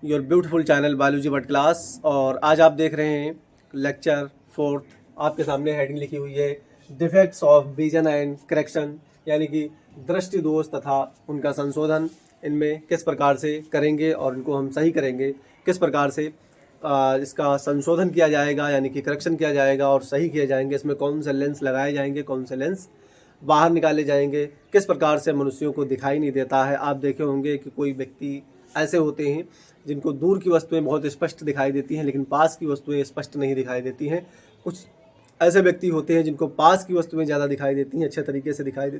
Your beautiful channel biology world class. और आज आप देख रहे हैं लेक्चर 4। आपके सामने हेडिंग लिखी हुई है defects of vision and correction, यानी कि दृष्टि दोष तथा उनका संशोधन। इनमें किस प्रकार से करेंगे और इनको हम सही करेंगे, किस प्रकार से इसका संशोधन किया जाएगा यानी कि करेक्शन किया जाएगा और सही किए जाएंगे। इसमें कौन से लेंस लगाए जाएंगे, कौन से लेंस बाहर निकाले जाएंगे, किस प्रकार से मनुष्यों को दिखाई नहीं देता है। आप देखे होंगे कि कोई व्यक्ति ऐसे होते हैं जिनको दूर की वस्तुएं बहुत स्पष्ट दिखाई देती हैं लेकिन पास की वस्तुएं स्पष्ट नहीं दिखाई देती हैं। कुछ ऐसे व्यक्ति होते हैं जिनको पास की वस्तुएं ज़्यादा दिखाई देती हैं, अच्छे तरीके से दिखाई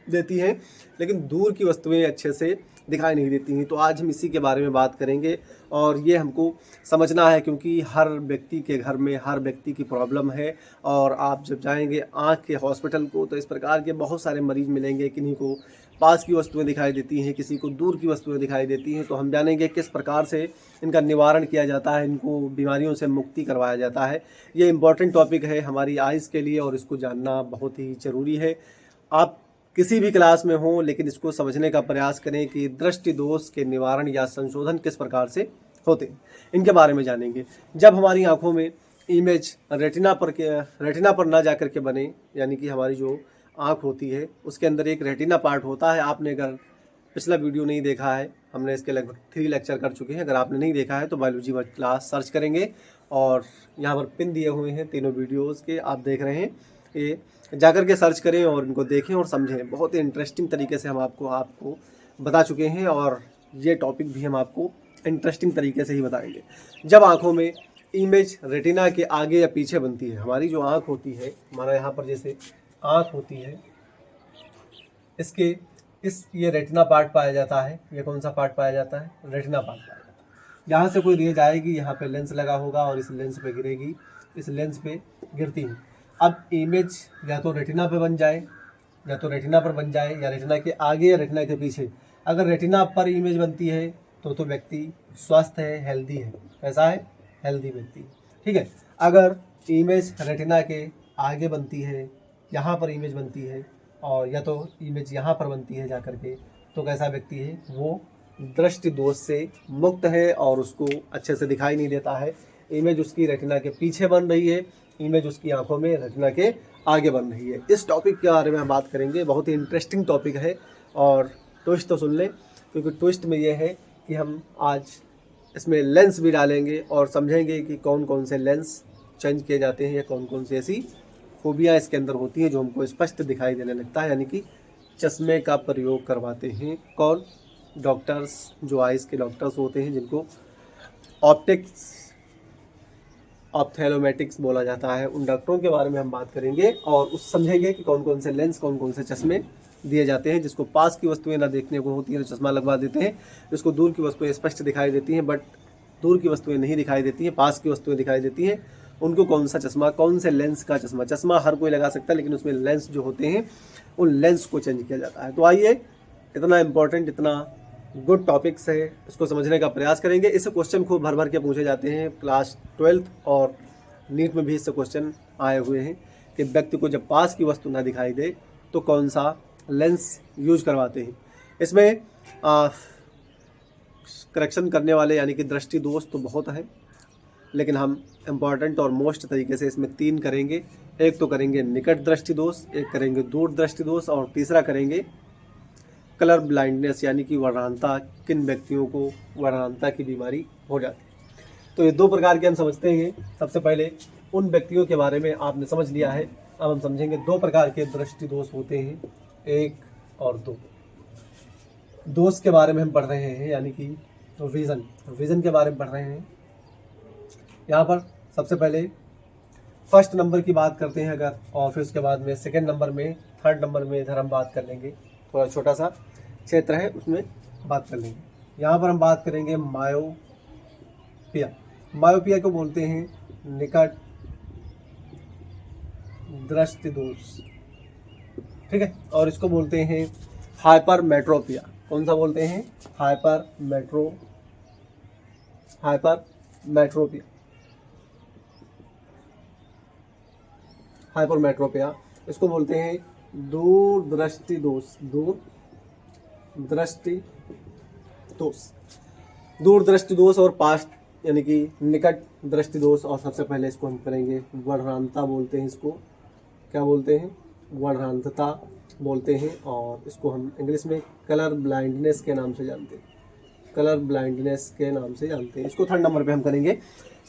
देती हैं, लेकिन दूर की वस्तुएं अच्छे से दिखाई नहीं देती हैं। तो आज हम इसी के बारे में बात करेंगे और ये हमको समझना है क्योंकि हर व्यक्ति के घर में हर व्यक्ति की प्रॉब्लम है। और आप जब जाएंगे आँख के हॉस्पिटल को तो इस प्रकार के बहुत सारे मरीज मिलेंगे, किन्हीं को पास की वस्तुएं दिखाई देती हैं, किसी को दूर की वस्तुएं दिखाई देती हैं। तो हम जानेंगे किस प्रकार से इनका निवारण किया जाता है, इनको बीमारियों से मुक्ति करवाया जाता है। ये इम्पॉर्टेंट टॉपिक है हमारी आइज़ के लिए और इसको जानना बहुत ही ज़रूरी है। आप किसी भी क्लास में हो लेकिन इसको समझने का प्रयास करें कि दृष्टि दोष के निवारण या संशोधन किस प्रकार से होते हैं, इनके बारे में जानेंगे। जब हमारी आंखों में इमेज रेटिना पर ना जाकर के बने, यानी कि हमारी जो आँख होती है उसके अंदर एक रेटिना पार्ट होता है। आपने अगर पिछला वीडियो नहीं देखा है, हमने इसके लगभग 3 लेक्चर कर चुके हैं। अगर आपने नहीं देखा है तो बायोलॉजी वर्ल्ड क्लास सर्च करेंगे और यहाँ पर पिन दिए हुए हैं तीनों वीडियोज़ के, आप देख रहे हैं। ये जाकर के सर्च करें और इनको देखें और समझें। बहुत ही इंटरेस्टिंग तरीके से हम आपको बता चुके हैं और ये टॉपिक भी हम आपको इंटरेस्टिंग तरीके से ही बताएंगे। जब आँखों में इमेज रेटिना के आगे या पीछे बनती है, हमारी जो आँख होती है, हमारा यहाँ पर जैसे आँख होती है, इसके ये रेटिना पार्ट पाया जाता है। ये कौन सा पार्ट पाया जाता है? रेटिना पार्ट पाया जाता है। यहाँ से कोई रेज आएगी, यहाँ पे लेंस लगा होगा और इस लेंस पे गिरेगी, इस लेंस पे गिरती है। अब इमेज या तो रेटिना पे बन जाए, या तो रेटिना पर बन जाए, या रेटिना के आगे या रेटिना के पीछे। अगर रेटिना पर इमेज बनती है तो व्यक्ति स्वस्थ है, हेल्दी है। कैसा है? हेल्दी व्यक्ति, ठीक है। अगर इमेज रेटिना के आगे बनती है, यहाँ पर इमेज बनती है और या तो इमेज यहाँ पर बनती है जाकर के, तो कैसा व्यक्ति है? वो दृष्टि दोष से मुक्त है और उसको अच्छे से दिखाई नहीं देता है। इमेज उसकी रेटिना के पीछे बन रही है, इमेज उसकी आंखों में रेटिना के आगे बन रही है। इस टॉपिक के बारे में हम बात करेंगे। बहुत ही इंटरेस्टिंग टॉपिक है और ट्विस्ट तो सुन लें, क्योंकि ट्विस्ट में ये है कि हम आज इसमें लेंस भी डालेंगे और समझेंगे कि कौन कौन से लेंस चेंज किए जाते हैं या कौन कौन सी ऐसी खूबियाँ इसके अंदर होती हैं जो हमको स्पष्ट दिखाई देने लगता है, यानी कि चश्मे का प्रयोग करवाते हैं। कौन? डॉक्टर्स, जो आइज़ के डॉक्टर्स होते हैं, जिनको ऑप्थेल्मोमेटिक्स बोला जाता है। उन डॉक्टरों के बारे में हम बात करेंगे और उस समझेंगे कि कौन कौन से लेंस, कौन कौन से चश्मे दिए जाते हैं। जिसको पास की वस्तुएं ना देखने को होती हैं तो चश्मा लगवा देते हैं, जिसको दूर की वस्तुएं स्पष्ट दिखाई देती हैं बट दूर की वस्तुएं नहीं दिखाई देती हैं, पास की वस्तुएं दिखाई देती हैं, उनको कौन सा चश्मा, कौन से लेंस का चश्मा। चश्मा हर कोई लगा सकता है लेकिन उसमें लेंस जो होते हैं उन लेंस को चेंज किया जाता है। तो आइए, इतना इम्पोर्टेंट, इतना गुड टॉपिक्स है, इसको समझने का प्रयास करेंगे। इससे क्वेश्चन खूब भर भर के पूछे जाते हैं। क्लास 12th और नीट में भी इससे क्वेश्चन आए हुए हैं कि व्यक्ति को जब पास की वस्तु ना दिखाई दे तो कौन सा लेंस यूज करवाते हैं। इसमें करेक्शन करने वाले यानी कि दृष्टि दोष तो बहुत है, लेकिन हम इम्पॉर्टेंट और मोस्ट तरीके से इसमें 3 करेंगे। एक तो करेंगे निकट दृष्टि दोष, एक करेंगे दूर दृष्टि दोष और तीसरा करेंगे कलर ब्लाइंडनेस, यानी कि वर्णहांता। किन व्यक्तियों को वर्णहांता की बीमारी हो जाती है। तो ये 2 प्रकार के हम समझते हैं। सबसे पहले उन व्यक्तियों के बारे में आपने समझ लिया है। अब हम समझेंगे 2 प्रकार के दृष्टि दोष होते हैं, 1 और 2। दोष के बारे में हम पढ़ रहे हैं, यानी कि विजन के बारे में पढ़ रहे हैं। यहाँ पर सबसे पहले फर्स्ट नंबर की बात करते हैं अगर, और फिर उसके बाद में सेकंड नंबर में, थर्ड नंबर में इधर हम बात कर लेंगे। थोड़ा छोटा सा क्षेत्र है उसमें बात कर लेंगे। यहाँ पर हम बात करेंगे मायोपिया। मायोपिया को बोलते हैं निकट दृष्टि दोष, ठीक है। और इसको बोलते हैं हाइपरमेट्रोपिया। कौन सा बोलते हैं? हाइपरमेट्रोपिया। इसको बोलते हैं दूरदृष्टि दोष। दूर दृष्टि दोष और पास्ट यानी कि निकट दृष्टि दोष। और सबसे पहले इसको हम करेंगे वर्णनांतता बोलते हैं, इसको क्या बोलते हैं, वर्णनांतता बोलते हैं। और इसको हम इंग्लिश में कलर ब्लाइंडनेस के नाम से जानते हैं, कलर ब्लाइंडनेस के नाम से जानते हैं। इसको 3rd नंबर पे हम करेंगे।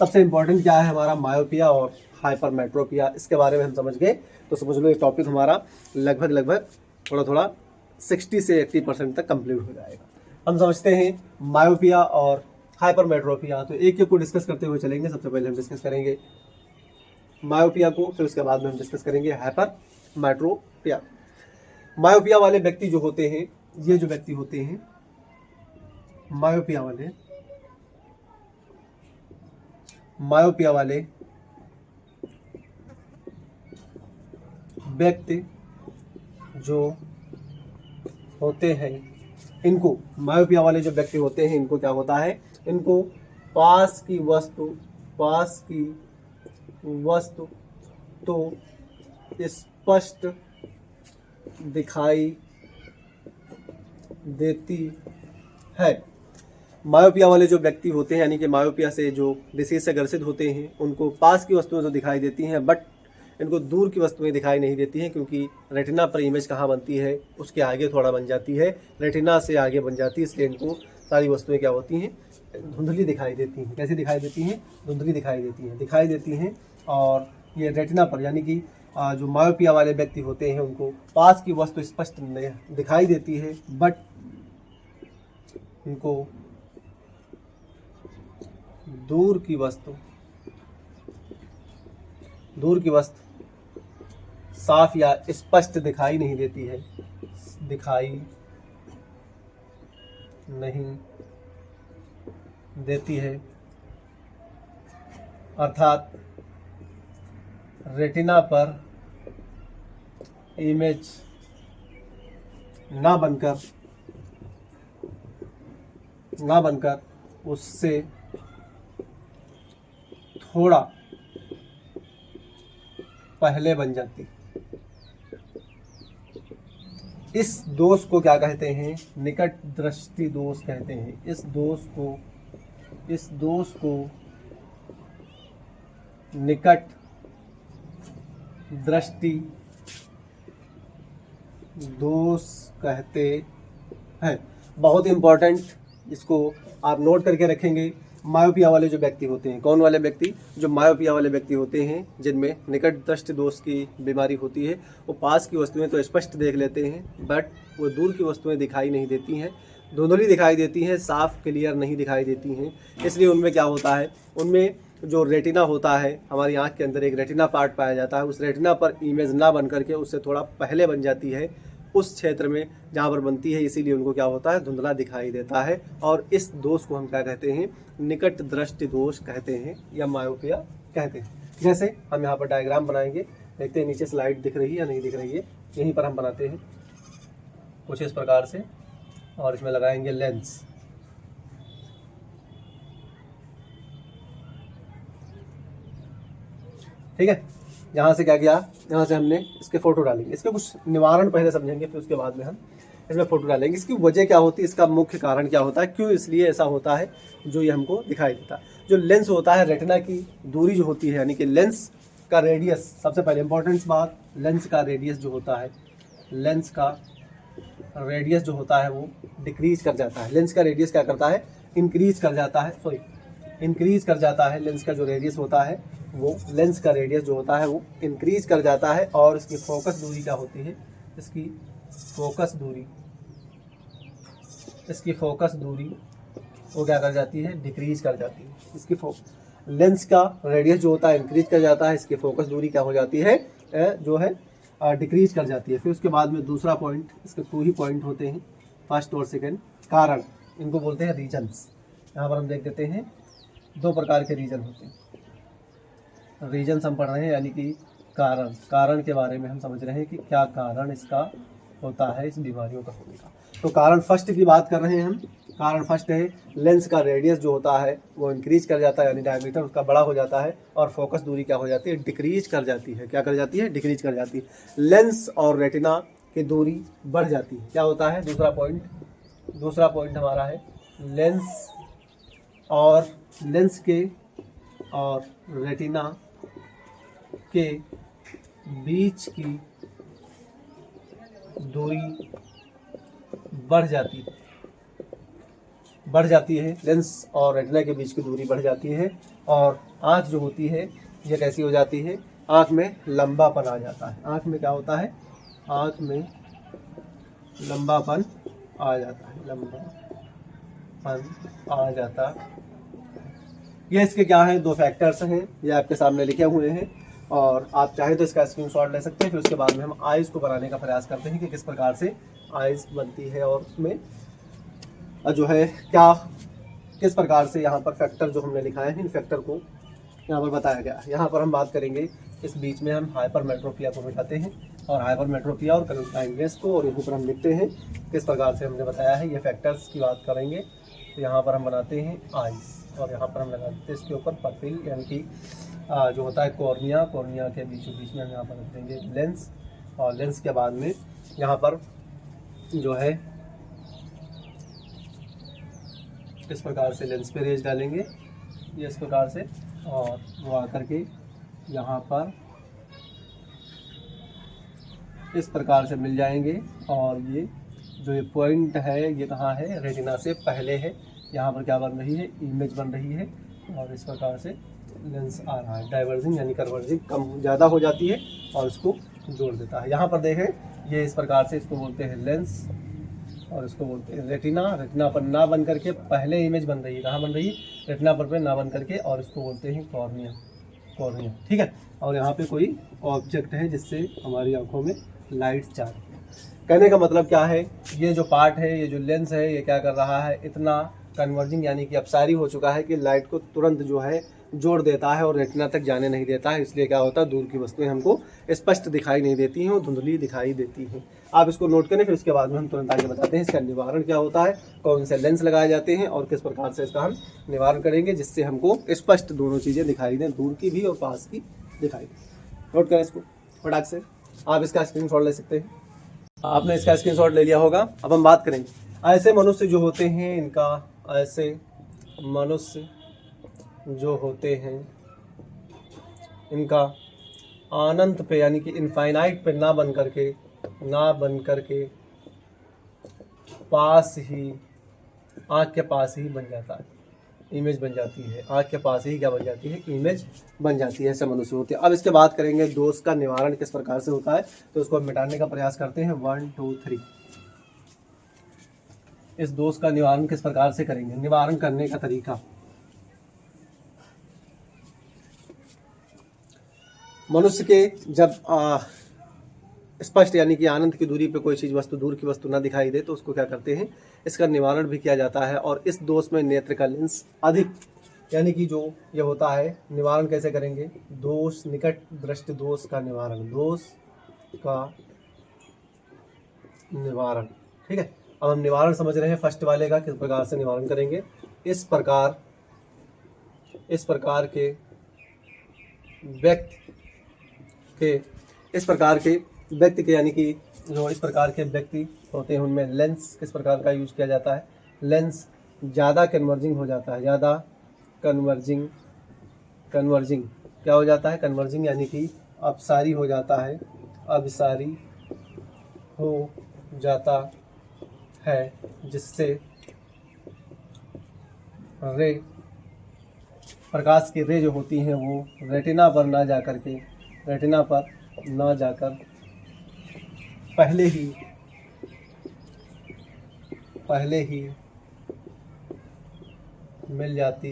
सबसे इंपॉर्टेंट क्या है हमारा, मायोपिया और हाइपरमेट्रोपिया। इसके बारे में हम समझ गए तो समझ लो ये टॉपिक हमारा लगभग थोड़ा 60 से 80% तक कंप्लीट हो जाएगा। हम समझते हैं मायोपिया और हाइपरमेट्रोपिया, तो एक एक को डिस्कस करते हुए चलेंगे। सबसे पहले हम डिस्कस करेंगे मायोपिया को, फिर उसके बाद में हम डिस्कस करेंगे हाइपरमेट्रोपिया। मायोपिया वाले व्यक्ति जो होते हैं, ये जो व्यक्ति होते हैं मायोपिया वाले व्यक्ति जो होते हैं, इनको मायोपिया वाले जो व्यक्ति होते हैं, इनको क्या होता है, इनको पास की वस्तु तो स्पष्ट दिखाई देती है। मायोपिया वाले जो व्यक्ति होते हैं, यानी कि मायोपिया से जो डिसीज से ग्रसित होते हैं, उनको पास की वस्तुएं तो दिखाई देती हैं, बट इनको दूर की वस्तुएं दिखाई नहीं देती हैं, क्योंकि रेटिना पर इमेज कहाँ बनती है, उसके आगे थोड़ा बन जाती है, रेटिना से आगे बन जाती है, इसलिए इनको सारी वस्तुएं क्या होती हैं, धुंधली दिखाई देती हैं। कैसे दिखाई देती हैं, धुंधली दिखाई देती हैं। और ये रेटिना पर यानी कि जो मायोपिया वाले व्यक्ति होते हैं, उनको पास की वस्तु स्पष्ट दिखाई देती है, बट इनको दूर की वस्तु साफ या स्पष्ट दिखाई नहीं देती है, अर्थात रेटिना पर इमेज ना बनकर उससे थोड़ा पहले बन जाती। इस दोष को क्या कहते हैं, निकट दृष्टि दोष कहते हैं। इस दोष को निकट दृष्टि दोष कहते हैं। बहुत इंपॉर्टेंट, इसको आप नोट करके रखेंगे। मायोपिया वाले जो व्यक्ति होते हैं, कौन वाले व्यक्ति, जो मायोपिया वाले व्यक्ति होते हैं, जिनमें निकट दृष्टि दोष की बीमारी होती है, वो पास की वस्तुएं तो स्पष्ट देख लेते हैं, बट वो दूर की वस्तुएं दिखाई नहीं देती हैं, धुंधली दिखाई देती हैं, साफ क्लियर नहीं दिखाई देती हैं। इसलिए उनमें क्या होता है, उनमें जो रेटिना होता है, हमारी आंख के अंदर एक रेटिना पार्ट पाया जाता है, उस रेटिना पर इमेज ना बन करके उससे थोड़ा पहले बन जाती है, उस क्षेत्र में जहाँ पर बनती है, इसीलिए उनको क्या होता है, धुंधला दिखाई देता है। और इस दोष को हम क्या कहते हैं, निकट दृष्टि दोष कहते हैं या मायोपिया कहते हैं। जैसे हम यहाँ पर डायग्राम बनाएंगे, देखते हैं नीचे स्लाइड दिख रही है या नहीं दिख रही है, यहीं पर हम बनाते हैं कुछ इस प्रकार से, और इसमें लगाएंगे लेंस। ठीक है, यहाँ से क्या किया, यहाँ से हमने इसके फोटो डालेंगे। इसके कुछ निवारण पहले समझेंगे, फिर उसके बाद में हम इसमें फोटो डालेंगे। इसकी वजह क्या होती है, इसका मुख्य कारण क्या होता है, क्यों इसलिए ऐसा होता है जो ये हमको दिखाई देता है। जो लेंस होता है, रेटिना की दूरी जो होती है, यानी कि लेंस का रेडियस, सबसे पहले इंपॉर्टेंट बात, लेंस का रेडियस जो होता है, लेंस का रेडियस जो होता है वो डिक्रीज कर जाता है। लेंस का रेडियस क्या करता है, इंक्रीज कर जाता है, इंक्रीज कर जाता है। लेंस का जो रेडियस होता है वो, लेंस का रेडियस जो होता है वो इंक्रीज कर जाता है। और इसकी फोकस दूरी क्या होती है, इसकी फोकस दूरी वो क्या कर जाती है, डिक्रीज कर जाती है। इसकी लेंस का रेडियस जो होता है इंक्रीज कर जाता है, इसकी फोकस दूरी क्या हो जाती है, जो है डिक्रीज कर जाती है। फिर उसके बाद में दूसरा पॉइंट, इसके 2 ही पॉइंट होते हैं, फर्स्ट और सेकंड। कारण, इनको बोलते हैं रीजन्स। यहाँ पर हम देख देते हैं 2 प्रकार के रीजन होते हैं। रीजन हम पढ़ रहे हैं, यानी कि कारण के बारे में हम समझ रहे हैं कि क्या कारण इसका होता है, इस बीमारियों का होने का। तो कारण फर्स्ट की बात कर रहे हैं हम। कारण फर्स्ट है, लेंस का रेडियस जो होता है वो इंक्रीज कर जाता है, यानी डायमीटर उसका बड़ा हो जाता है, और फोकस दूरी क्या हो जाती है, डिक्रीज कर जाती है। क्या कर जाती है, डिक्रीज कर जाती है। लेंस और रेटिना की दूरी बढ़ जाती है। क्या होता है, दूसरा पॉइंट हमारा है, लेंस और लेंस के और रेटिना के बीच की दूरी बढ़ जाती है। लेंस और रेटिना के बीच की दूरी बढ़ जाती है और आँख जो होती है ये कैसी हो जाती है, आँख में लंबापन आ जाता है। आँख में क्या होता है, आँख में लंबापन आ जाता है, लंबापन आ जाता है। ये इसके क्या हैं, दो फैक्टर्स हैं, ये आपके सामने लिखे हुए हैं और आप चाहे तो इसका स्क्रीनशॉट ले सकते हैं। फिर उसके बाद में हम आइज़ को बनाने का प्रयास करते हैं कि किस प्रकार से आइज़ बनती है और उसमें जो है क्या किस प्रकार से यहाँ पर फैक्टर जो हमने लिखाए हैं इन फैक्टर को यहाँ पर बताया गया है। यहाँ पर हम बात करेंगे, इस बीच में हम हाइपरमेट्रोपिया को मिटाते हैं और हाइपरमेट्रोपिया और कलुटाइनवेस को, और यहीं पर हम लिखते हैं किस प्रकार से हमने बताया है। ये फैक्टर्स की बात करेंगे तो यहाँ पर हम बनाते हैं आइज़ और यहाँ पर हम लगाते हैं इसके ऊपर पर्पिल यानी कि जो होता है कॉर्निया के बीचों बीच में हम यहाँ पर रख देंगे लेंस, और लेंस के बाद में यहाँ पर जो है इस प्रकार से लेंस पे रेज डालेंगे, ये इस प्रकार से, और वो आकर के यहाँ पर इस प्रकार से मिल जाएंगे। और ये जो ये पॉइंट है ये कहाँ है, रेटिना से पहले है। यहाँ पर क्या बन रही है, इमेज बन रही है और इस प्रकार से लेंस आ रहा है। डाइवर्जिंग यानी कन्वर्जिंग कम ज़्यादा हो जाती है और इसको जोड़ देता है। यहाँ पर देखें ये इस प्रकार से, इसको बोलते हैं लेंस और इसको बोलते हैं रेटिना। रेटिना पर ना बन करके पहले इमेज बन रही है, कहाँ बन रही है, रेटिना पर ना बन करके, और इसको बोलते हैं कॉर्निया। ठीक है, और यहाँ पे कोई ऑब्जेक्ट है जिससे हमारी आंखों में लाइट जा रही है। कहने का मतलब क्या है, ये जो पार्ट है, ये जो लेंस है, ये क्या कर रहा है, इतना कन्वर्जिंग यानी कि अपसारी हो चुका है कि लाइट को तुरंत जो है जोड़ देता है और रेटिना तक जाने नहीं देता है। इसलिए क्या होता है, दूर की वस्तुएं हमको स्पष्ट दिखाई नहीं देती हैं और धुंधली दिखाई देती हैं। आप इसको नोट करें, फिर उसके बाद में हम तुरंत आगे बताते हैं इसका निवारण क्या होता है, कौन से लेंस लगाए जाते हैं और किस प्रकार से इसका हम निवारण करेंगे जिससे हमको स्पष्ट दोनों चीज़ें दिखाई दें, दूर की भी और पास की दिखाई दें। नोट करें इसको फटाक से, आप इसका स्क्रीनशॉट ले सकते हैं। आपने इसका स्क्रीनशॉट ले लिया होगा। अब हम बात करेंगे ऐसे मनुष्य जो होते हैं, इनका ऐसे मनुष्य जो होते हैं इनका अनंत पे यानी कि इनफाइनाइट पे ना बन करके पास ही, आँख के पास ही बन जाता है, इमेज बन जाती है। आँख के पास ही क्या बन जाती है, इमेज बन जाती है। ऐसे मनुष्य होते हैं। अब इसके बात करेंगे दोष का निवारण किस प्रकार से होता है, तो उसको मिटाने का प्रयास करते हैं। 1 2 3 इस दोष का निवारण किस प्रकार से करेंगे, निवारण करने का तरीका। मनुष्य के जब स्पष्ट यानी कि अनंत की दूरी पे कोई चीज़ वस्तु, दूर की वस्तु ना दिखाई दे तो उसको क्या करते हैं, इसका निवारण भी किया जाता है। और इस दोष में नेत्र का लेंस अधिक यानी कि जो ये होता है, निवारण कैसे करेंगे, दोष निकट दृष्टि दोष का निवारण, दोष का निवारण। ठीक है, अब हम निवारण समझ रहे हैं फर्स्ट वाले का, किस प्रकार से निवारण करेंगे। इस प्रकार के व्यक्ति के यानी कि जो इस प्रकार के व्यक्ति होते हैं उनमें लेंस किस प्रकार का यूज किया जाता है, लेंस ज़्यादा कन्वर्जिंग हो जाता है, ज़्यादा कन्वर्जिंग क्या हो जाता है, कन्वर्जिंग यानी कि अपसारी हो जाता है, अपसारी हो जाता है, जिससे रे, प्रकाश की रे जो होती हैं वो रेटिना पर ना जाकर पहले ही मिल जाती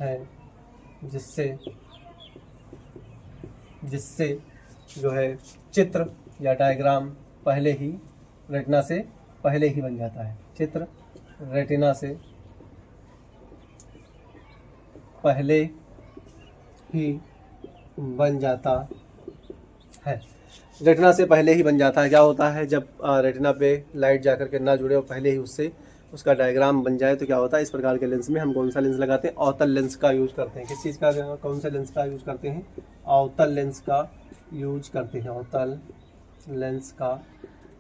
है, जिससे जो है चित्र या डायग्राम पहले ही रेटिना से पहले ही बन जाता है, चित्र रेटिना से पहले ही बन जाता है। रेटिना से पहले ही बन जाता है। क्या होता है, जब रेटिना पे लाइट जाकर के ना जुड़े और पहले ही उससे उसका डायग्राम बन जाए तो क्या होता है, इस प्रकार के लेंस में हम कौन सा लेंस लगाते हैं, अवतल लेंस का यूज करते हैं। किस चीज़ का, कौन सा लेंस का यूज करते हैं, अवतल लेंस का यूज करते हैं, अवतल लेंस का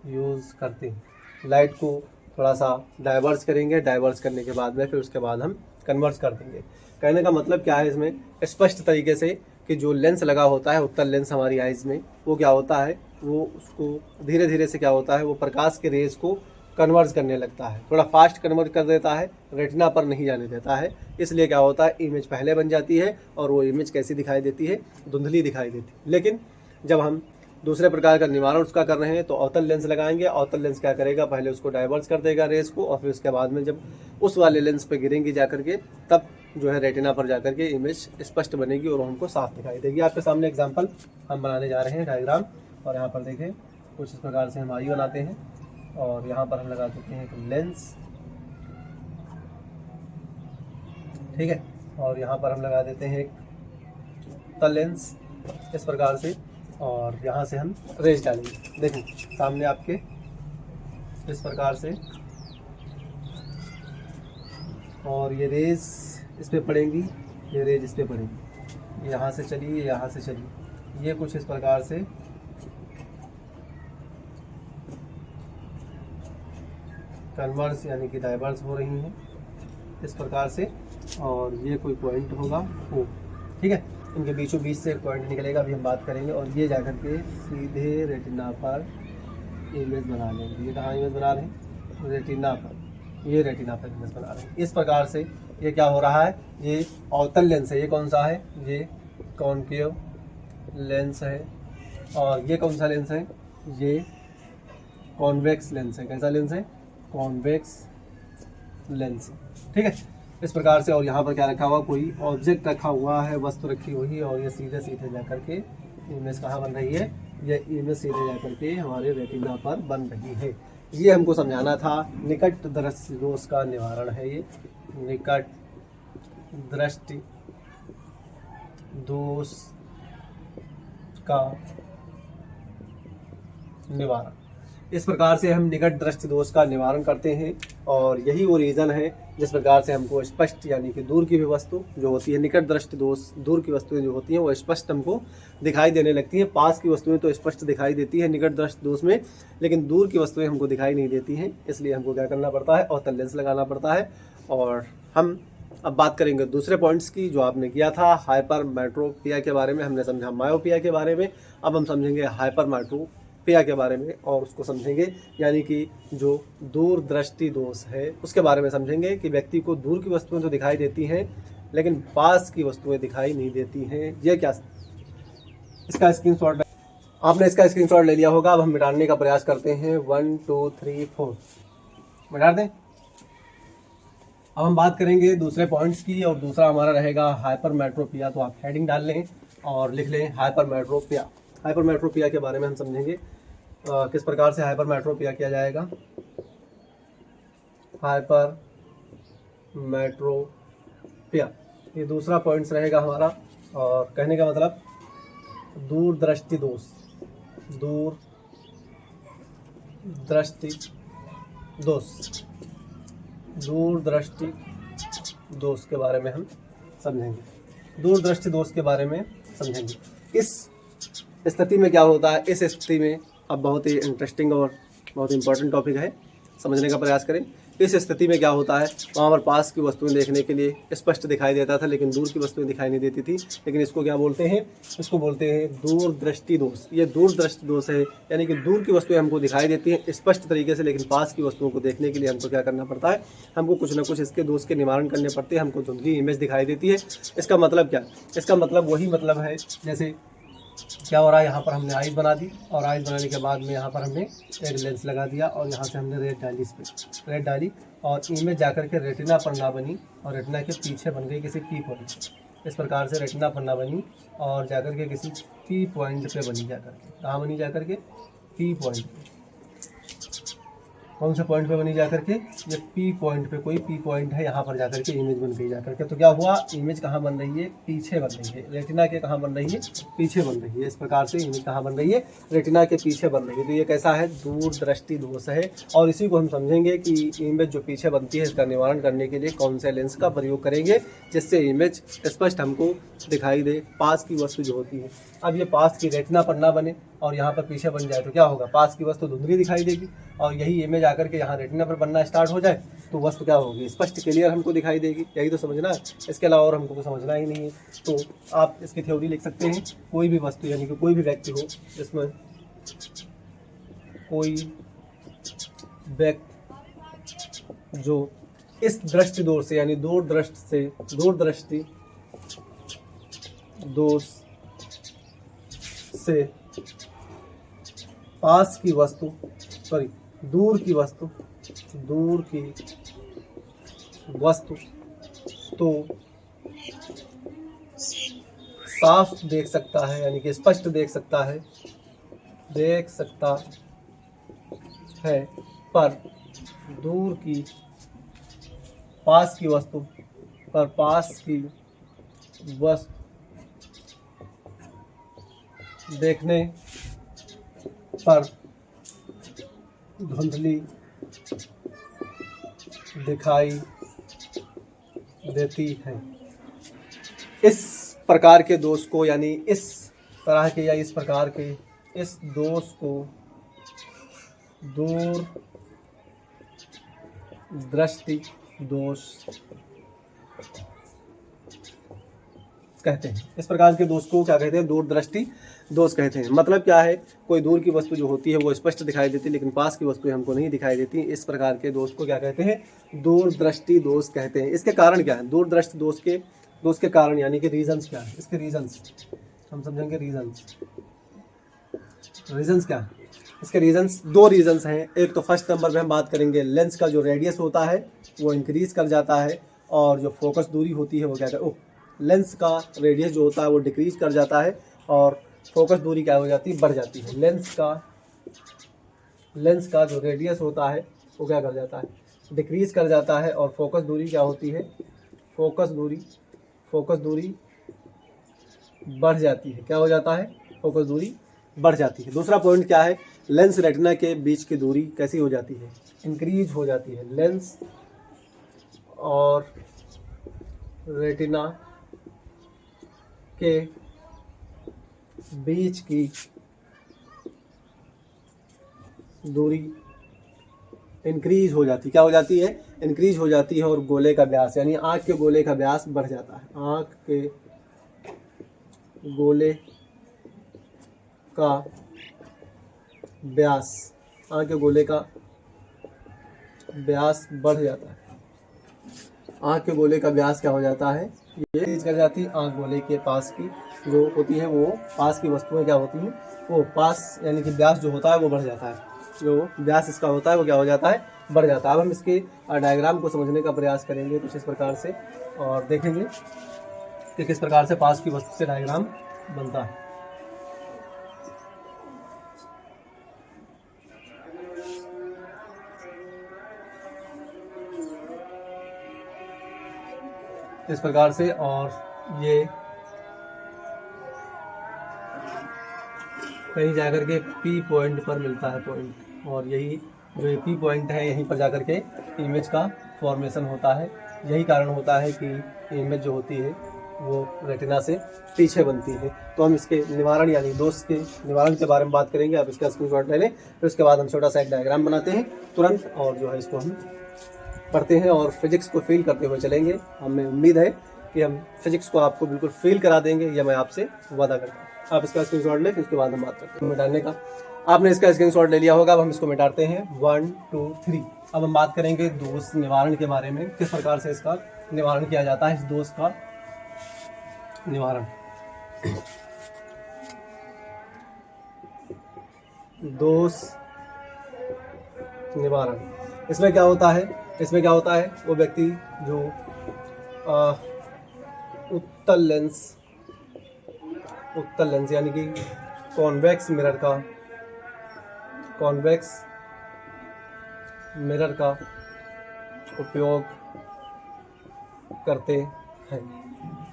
यूज करते हैं। लाइट को थोड़ा सा डाइवर्स करेंगे, डाइवर्स करने के बाद में फिर उसके बाद हम कन्वर्ट कर देंगे। कहने का मतलब क्या है इसमें, स्पष्ट तरीके से कि जो लेंस लगा होता है उत्तल लेंस हमारी आइज़ में, वो क्या होता है, वो उसको धीरे धीरे से क्या होता है, वो प्रकाश के रेज को कन्वर्ट करने लगता है, थोड़ा फास्ट कन्वर्ट कर देता है, रेटिना पर नहीं जाने देता है। इसलिए क्या होता है, इमेज पहले बन जाती है और वो इमेज कैसी दिखाई देती है, धुंधली दिखाई देती है। लेकिन जब हम दूसरे प्रकार का निवारण उसका कर रहे हैं तो अवतल लेंस लगाएंगे। अवतल लेंस क्या करेगा, पहले उसको डाइवर्स कर देगा रेस को, और फिर उसके बाद में जब उस वाले लेंस पे गिरेंगी जाकर के, तब जो है रेटिना पर जाकर के इमेज स्पष्ट बनेगी और हमको साफ दिखाई देगी। आपके सामने एग्जांपल हम बनाने जा रहे हैं, डायग्राम। और यहाँ पर देखें कुछ इस प्रकार से हम आई बनाते हैं और यहाँ पर हम लगा चुके हैं एक लेंस, ठीक है। और यहाँ पर हम लगा देते हैं एक तल लेंस इस प्रकार से, और यहाँ से हम रेज डालेंगे। देखें सामने आपके इस प्रकार से, और ये रेज इस पे पड़ेंगी, ये रेज इस पे पड़ेगी, यहाँ से चलिए यहाँ से चलिए, ये कुछ इस प्रकार से कन्वर्स यानी कि डाइवर्स हो रही हैं इस प्रकार से। और ये कोई पॉइंट होगा ओ, ठीक है, इनके बीचों बीच से एक पॉइंट निकलेगा, अभी हम बात करेंगे। और ये जाकर के सीधे रेटिना पर इमेज बना लेंगे। ये कहाँ इमेज बना रहे हैं, रेटिना पर, ये रेटिना पर इमेज बना रहे हैं। इस प्रकार से ये क्या हो रहा है, ये अवतल लेंस है, ये कौन सा है, ये कॉनकेव लेंस है। और ये कौन सा लेंस है, ये कॉन्वेक्स लेंस है। कैसा लेंस है, कॉन्वेक्स लेंस, ठीक है, इस प्रकार से। और यहाँ पर क्या रखा हुआ, कोई ऑब्जेक्ट रखा हुआ है, वस्तु रखी हुई है, और ये सीधे सीधे जाकर के इमेज कहाँ बन रही है, ये इमेज सीधे जाकर के हमारे रेटिना पर बन रही है। ये हमको समझाना था। निकट दृष्टि दोष का निवारण है ये, निकट दृष्टि दोष का निवारण। इस प्रकार से हम निकट दृष्टि दोष का निवारण करते हैं, और यही वो रीज़न है जिस प्रकार से हमको स्पष्ट यानी कि दूर की भी वस्तु जो होती है, निकट दृष्टि दोष, दूर की वस्तुएं जो होती हैं वो स्पष्ट हमको दिखाई देने लगती हैं। पास की वस्तुएं तो स्पष्ट दिखाई देती है निकट दृष्टि दोष में, लेकिन दूर की वस्तुएं हमको दिखाई नहीं देती हैं। इसलिए हमको क्या करना पड़ता है, अवतल लेंस लगाना पड़ता है। और हम अब बात करेंगे दूसरे पॉइंट्स की जो आपने किया था, हाइपरमेट्रोपिया के बारे में हमने समझा, मायोपिया के बारे में। अब हम समझेंगे हाइपरमेट्रोपिया के बारे में, और उसको समझेंगे यानी कि जो दूर दृष्टि दोष है उसके बारे में समझेंगे कि व्यक्ति को दूर की वस्तुएं तो दिखाई देती हैं लेकिन पास की वस्तुएं दिखाई नहीं देती हैं। ये क्या, इसका स्क्रीनशॉट आपने इसका स्क्रीनशॉट ले लिया होगा। अब हम मिटाने का प्रयास करते हैं। 1 2 3 4 मिटा दें। अब हम बात करेंगे दूसरे पॉइंट्स की, और दूसरा हमारा रहेगा हाइपरमेट्रोपिया। तो आप हेडिंग डाल लें और लिख लें हाइपरमेट्रोपिया। हाइपरमेट्रोपिया के बारे में हम समझेंगे किस प्रकार से हाइपरमेट्रोपिया किया जाएगा। हाइपरमेट्रोपिया ये दूसरा पॉइंट्स रहेगा हमारा, और कहने का मतलब दूर दृष्टि दोष, दूर दृष्टि दोष, दूर दृष्टि दोष के बारे में हम समझेंगे। दूर दृष्टि दोष के बारे में समझेंगे। इस स्थिति में क्या होता है, इस स्थिति में अब बहुत ही इंटरेस्टिंग और बहुत इंपॉर्टेंट टॉपिक है, समझने का प्रयास करें। इस स्थिति में क्या होता है, वहाँ पर पास की वस्तुएं देखने के लिए स्पष्ट दिखाई देता था लेकिन दूर की वस्तुएं दिखाई नहीं देती थी। लेकिन इसको क्या बोलते हैं, इसको बोलते हैं दूर दृष्टि दोष। ये दूर दृष्टि दोष है, यानी कि दूर की वस्तुएं हमको दिखाई देती हैं स्पष्ट तरीके से, लेकिन पास की वस्तुओं को देखने के लिए हमको क्या करना पड़ता है, हमको कुछ ना कुछ इसके दोष के निवारण करने पड़ते हैं। हमको धुंधली इमेज दिखाई देती है। इसका मतलब क्या, इसका मतलब वही मतलब है जैसे क्या हो रहा है, यहाँ पर हमने आइज बना दी, और आइज बनाने के बाद में यहाँ पर हमने एक लेंस लगा दिया, और यहाँ से हमने रेड डाली, इस पर रेड डाली, और इमेज जाकर के रेटिना पर ना बनी और रेटिना के पीछे बन गई किसी पी पॉइंट। इस प्रकार से रेटिना पर ना बनी और जाकर के किसी पी पॉइंट पे बनी, जाकर के कहाँ बनी, जाकर के पी पॉइंट। कौन से पॉइंट पे बनी, जाकर के ये पी पॉइंट पे, कोई पी पॉइंट है, यहाँ पर जाकर के इमेज बन गई जाकर के। तो क्या हुआ, इमेज कहाँ बन रही है, पीछे बन रही है, रेटिना के कहाँ बन रही है, पीछे बन रही है। इस प्रकार से इमेज कहाँ बन रही है, रेटिना के पीछे बन रही है। तो ये कैसा है, दूर दृष्टि दोष है। और इसी को हम समझेंगे कि इमेज जो पीछे बनती है इसका निवारण करने के लिए कौन से लेंस का प्रयोग करेंगे जिससे इमेज स्पष्ट हमको दिखाई दे, पास की वस्तु जो होती है। अब ये पास की रेटिना पर ना बने और यहाँ पर पीछे बन जाए तो क्या होगा, पास की वस्तु धुंधली दिखाई देगी, और यही इमेज जाकर के यहाँ रेटिना पर बनना स्टार्ट हो जाए तो वस्तु क्या होगी, स्पष्ट क्लियर हमको दिखाई देगी। यही तो समझना है, इसके अलावा और हमको कुछ समझना ही नहीं है। तो आप इसकी थ्योरी लिख सकते हैं, कोई भी वस्तु यानी कि कोई भी व्यक्ति हो जिसमें कोई व्यक्ति जो इस दृष्टि दोष से यानी दूरदृष्टि दोष से पास की वस्तु दूर की वस्तु तो साफ देख सकता है यानी कि स्पष्ट देख सकता है पर दूर की पास की वस्तु देखने पर धुंधली दिखाई देती है। इस प्रकार के दोष को यानी इस तरह के या इस प्रकार के इस दोष को दूर दृष्टि दोष कहते हैं। इस प्रकार के दोष को क्या कहते हैं, दूरदृष्टि दोष कहते हैं। मतलब क्या है, कोई दूर की वस्तु जो होती है वो स्पष्ट दिखाई देती है लेकिन पास की वस्तुएं हमको नहीं दिखाई देती। इस प्रकार के दोष को क्या कहते हैं, दूरदृष्टि दोष कहते हैं। इसके कारण क्या है, दूरदृष्टि दोष के कारण यानी कि रीजंस क्या है, इसके रीजंस हम समझेंगे। रीजंस क्या है, इसके रीजंस दो रीजंस हैं। एक तो फर्स्ट नंबर पे हम बात करेंगे, लेंस का जो रेडियस होता है वो इंक्रीज कर जाता है और जो फोकस दूरी होती है वो क्या कहते हैं, लेंस का रेडियस जो होता है वो डिक्रीज कर जाता है और फोकस दूरी क्या हो जाती है, बढ़ जाती है। लेंस का जो रेडियस होता है वो क्या कर जाता है, डिक्रीज कर जाता है और फोकस दूरी क्या होती है, फोकस दूरी बढ़ जाती है। क्या हो जाता है, फोकस दूरी बढ़ जाती है। दूसरा पॉइंट क्या है, लेंस रेटिना के बीच की दूरी कैसी हो जाती है, इंक्रीज हो जाती है। लेंस और रेटिना के बीच की दूरी इंक्रीज हो जाती है। क्या हो जाती है, इंक्रीज हो जाती है और गोले का व्यास यानी आँख के गोले का व्यास बढ़ जाता है। आँख के गोले का व्यास बढ़ जाता है। आँख के गोले का व्यास क्या हो जाता है, ये चीज कर जाती है। आँख गोले के पास की जो होती है वो पास की वस्तुएं क्या होती हैं, वो पास यानी कि व्यास जो होता है वो बढ़ जाता है। जो व्यास इसका होता है वो क्या हो जाता है, बढ़ जाता है। अब हम इसके डायग्राम को समझने का प्रयास करेंगे कुछ इस प्रकार से और देखेंगे कि किस प्रकार से पास की वस्तु से डायग्राम बनता है। इस प्रकार से, और ये कहीं जाकर के P पॉइंट पर मिलता है पॉइंट, और यही जो ये P पॉइंट है यहीं पर जाकर के इमेज का फॉर्मेशन होता है। यही कारण होता है कि इमेज जो होती है वो रेटिना से पीछे बनती है। तो हम इसके निवारण यानी दोष के निवारण के बारे में बात करेंगे। आप इसका स्क्रीनशॉट ले लें, फिर उसके बाद हम छोटा सा एक डायग्राम बनाते हैं तुरंत, और जो है इसको हम पढ़ते हैं और फिजिक्स को फील करते हुए चलेंगे। हमें उम्मीद है कि हम फिजिक्स को आपको बिल्कुल फील करा देंगे, यह मैं आपसे वादा करता हूँ। आप इसका स्क्रीनशॉट लें, फिर उसके बाद हम बात करते हैं मिटाने का। आपने इसका स्क्रीनशॉट ले लिया होगा। अब हम इसको मिटाते हैं 1 2 3। अब हम बात करेंगे दोष निवारण के बारे में, किस प्रकार से इसका निवारण किया जाता है, इस दोष का निवारण। दोष निवारण, इसमें क्या होता है, वो व्यक्ति जो उत्तल लेंस यानी कि कॉन्वेक्स मिरर का उपयोग करते हैं।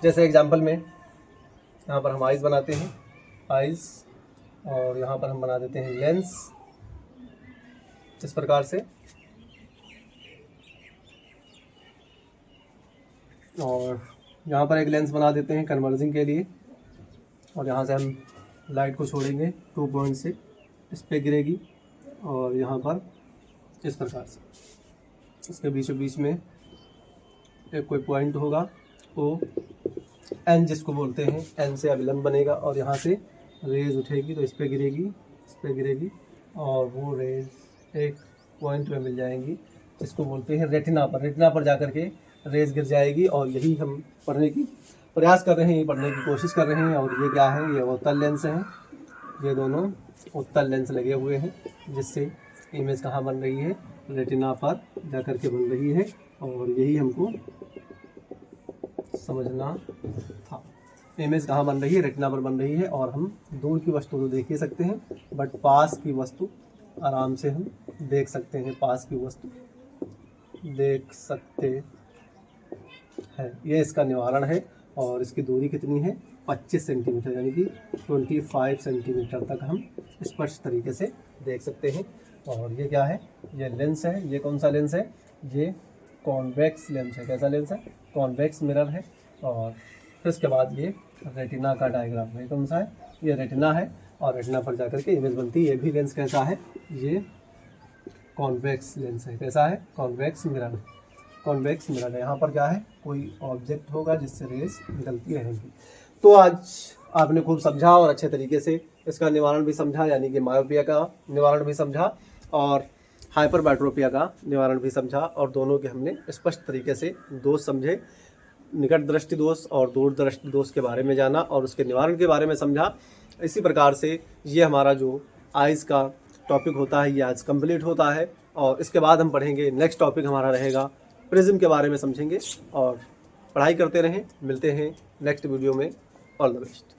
जैसे एग्जांपल में यहाँ पर हम आइज बनाते हैं, और यहाँ पर हम बना देते हैं लेंस, इस प्रकार से। और यहाँ पर एक लेंस बना देते हैं कन्वर्जिंग के लिए, और यहाँ से हम लाइट को छोड़ेंगे 2 पॉइंट से, इस पे गिरेगी और यहाँ पर इस प्रकार से इसके बीचों बीच में एक कोई पॉइंट होगा, वो एन जिसको बोलते हैं, एन से अभिलंब बनेगा और यहाँ से रेज उठेगी तो इस पर गिरेगी, इस पर गिरेगी और वो रेज एक पॉइंट में मिल जाएंगी जिसको बोलते हैं रेटिना पर। रेटिना पर जाकर के रेज गिर जाएगी और यही हम पढ़ने की प्रयास कर रहे हैं, पढ़ने की कोशिश कर रहे हैं। और ये क्या है, ये उत्तल लेंस हैं, ये दोनों उत्तल लेंस लगे हुए हैं जिससे इमेज कहाँ बन रही है, रेटिना पर जाकर के बन रही है। और यही हमको समझना था, इमेज कहाँ बन रही है, रेटिना पर बन रही है। और हम दूर की वस्तु तो देख ही सकते हैं, बट पास की वस्तु आराम से हम देख सकते हैं, पास की वस्तु देख सकते हैं। ये इसका निवारण है और इसकी दूरी कितनी है, 25 सेंटीमीटर, यानी कि 25 सेंटीमीटर तक हम स्पष्ट तरीके से देख सकते हैं। और ये क्या है, ये लेंस है। ये कौन सा लेंस है, ये कॉन्वेक्स लेंस है। कैसा लेंस है, कॉन्वेक्स मिरर है। और फिर इसके बाद ये रेटिना का डायग्राम है, कौन सा है, ये रेटिना है और रेटिना पर जाकर के इमेज बनती है। ये भी लेंस कैसा है, ये कॉन्वेक्स लेंस है। कैसा है, कॉन्वेक्स मिरर है, कॉन्वेक्स मिरर है। यहाँ पर क्या है, कोई ऑब्जेक्ट होगा जिससे रेज निकलती रहेंगी। तो आज आपने खूब समझा और अच्छे तरीके से इसका निवारण भी समझा, यानी कि मायोपिया का निवारण भी समझा और हाइपरमेट्रोपिया का निवारण भी समझा। और दोनों के हमने स्पष्ट तरीके से दोष समझे, निकट दृष्टि दोष और दूर दृष्टि दोष के बारे में जाना और उसके निवारण के बारे में समझा। इसी प्रकार से ये हमारा जो आइज़ का टॉपिक होता है ये आज कंप्लीट होता है। और इसके बाद हम पढ़ेंगे, नेक्स्ट टॉपिक हमारा रहेगा प्रिज्म के बारे में समझेंगे। और पढ़ाई करते रहें, मिलते हैं नेक्स्ट वीडियो में। All the best.